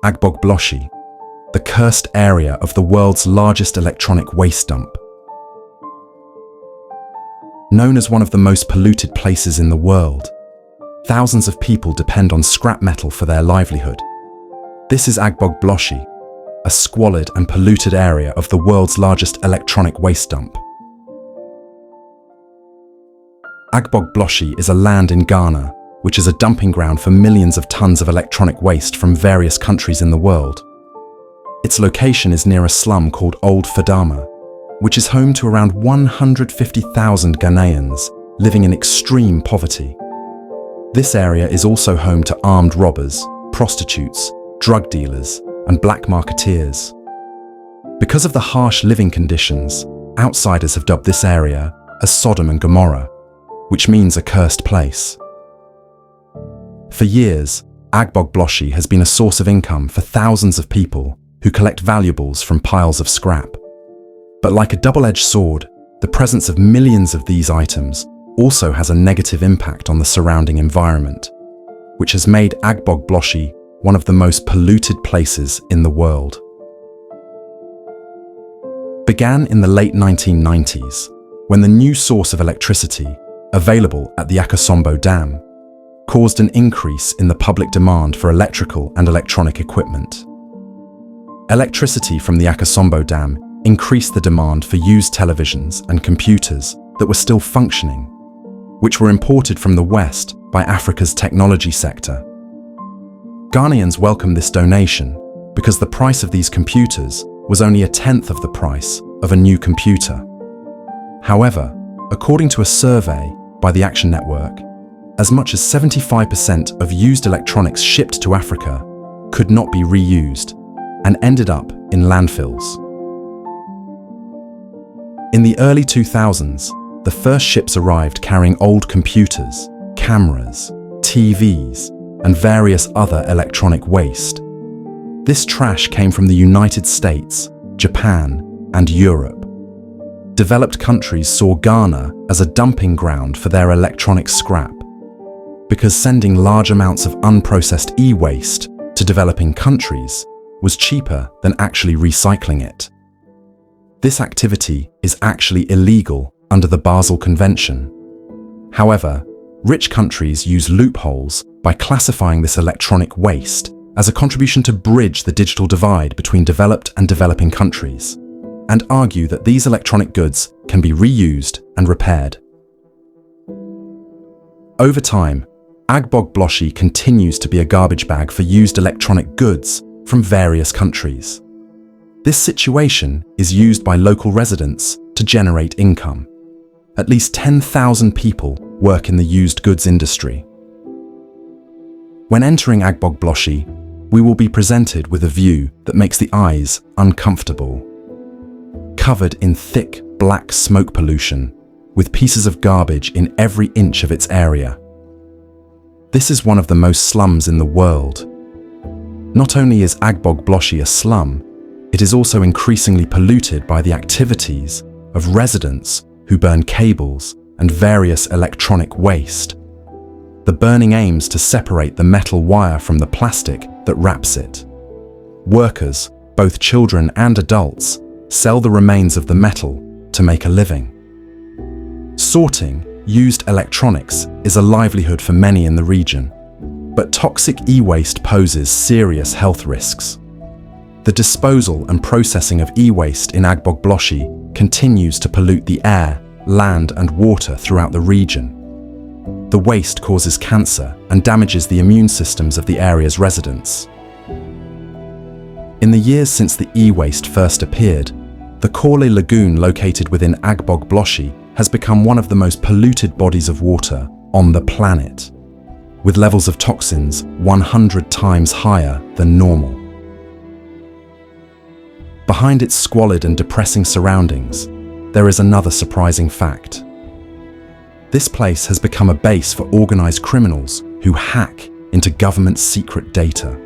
Agbogbloshie, the cursed area of the world's largest electronic waste dump. Known as one of the most polluted places in the world, thousands of people depend on scrap metal for their livelihood. This is Agbogbloshie, a squalid and polluted area of the world's largest electronic waste dump. Agbogbloshie is a land in Ghana, which is a dumping ground for millions of tons of electronic waste from various countries in the world. Its location is near a slum called Old Fadama, which is home to around 150,000 Ghanaians living in extreme poverty. This area is also home to armed robbers, prostitutes, drug dealers, and black marketeers. Because of the harsh living conditions, outsiders have dubbed this area as Sodom and Gomorrah, which means a cursed place. For years, Agbogbloshie has been a source of income for thousands of people who collect valuables from piles of scrap. But like a double-edged sword, the presence of millions of these items also has a negative impact on the surrounding environment, which has made Agbogbloshie one of the most polluted places in the world. Began in the late 1990s, when the new source of electricity, available at the Akosombo Dam, caused an increase in the public demand for electrical and electronic equipment. Electricity from the Akosombo Dam increased the demand for used televisions and computers that were still functioning, which were imported from the West by Africa's technology sector. Ghanaians welcomed this donation because the price of these computers was only a tenth of the price of a new computer. However, according to a survey by the Action Network, as much as 75% of used electronics shipped to Africa could not be reused and ended up in landfills. In the early 2000s, the first ships arrived carrying old computers, cameras, TVs, and various other electronic waste. This trash came from the United States, Japan, and Europe. Developed countries saw Ghana as a dumping ground for their electronic scrap, because sending large amounts of unprocessed e-waste to developing countries was cheaper than actually recycling it. This activity is actually illegal under the Basel Convention. However, rich countries use loopholes by classifying this electronic waste as a contribution to bridge the digital divide between developed and developing countries, and argue that these electronic goods can be reused and repaired. Over time, Agbogbloshie continues to be a garbage bag for used electronic goods from various countries. This situation is used by local residents to generate income. At least 10,000 people work in the used goods industry. When entering Agbogbloshie, we will be presented with a view that makes the eyes uncomfortable. Covered in thick, black smoke pollution, with pieces of garbage in every inch of its area. This is one of the most slums in the world. Not only is Agbogbloshie a slum, it is also increasingly polluted by the activities of residents who burn cables and various electronic waste. The burning aims to separate the metal wire from the plastic that wraps it. Workers, both children and adults, sell the remains of the metal to make a living. Sorting used electronics is a livelihood for many in the region, but toxic e-waste poses serious health risks. The disposal and processing of e-waste in Agbogbloshie continues to pollute the air, land, and water throughout the region. The waste causes cancer and damages the immune systems of the area's residents. In the years since the e-waste first appeared, the Korle Lagoon located within Agbogbloshie has become one of the most polluted bodies of water on the planet, with levels of toxins 100 times higher than normal. Behind its squalid and depressing surroundings, there is another surprising fact. This place has become a base for organized criminals who hack into government secret data.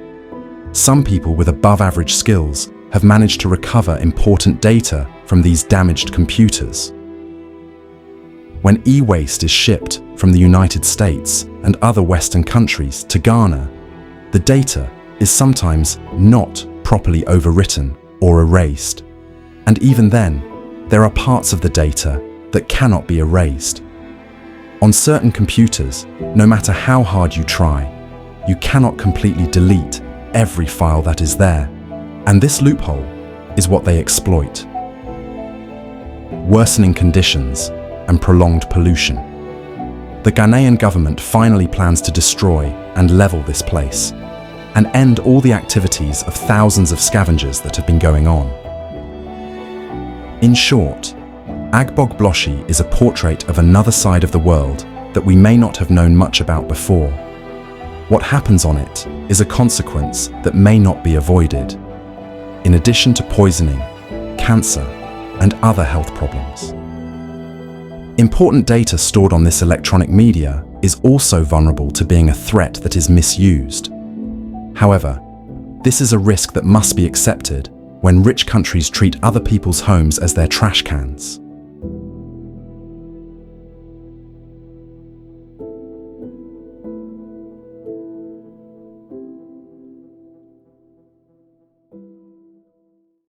Some people with above-average skills have managed to recover important data from these damaged computers. When e-waste is shipped from the United States and other Western countries to Ghana, the data is sometimes not properly overwritten or erased. And even then, there are parts of the data that cannot be erased. On certain computers, no matter how hard you try, you cannot completely delete every file that is there. And this loophole is what they exploit. Worsening conditions and prolonged pollution. The Ghanaian government finally plans to destroy and level this place and end all the activities of thousands of scavengers that have been going on. In short, Agbogbloshie is a portrait of another side of the world that we may not have known much about before. What happens on it is a consequence that may not be avoided, in addition to poisoning, cancer, and other health problems. Important data stored on this electronic media is also vulnerable to being a threat that is misused. However, this is a risk that must be accepted when rich countries treat other people's homes as their trash cans.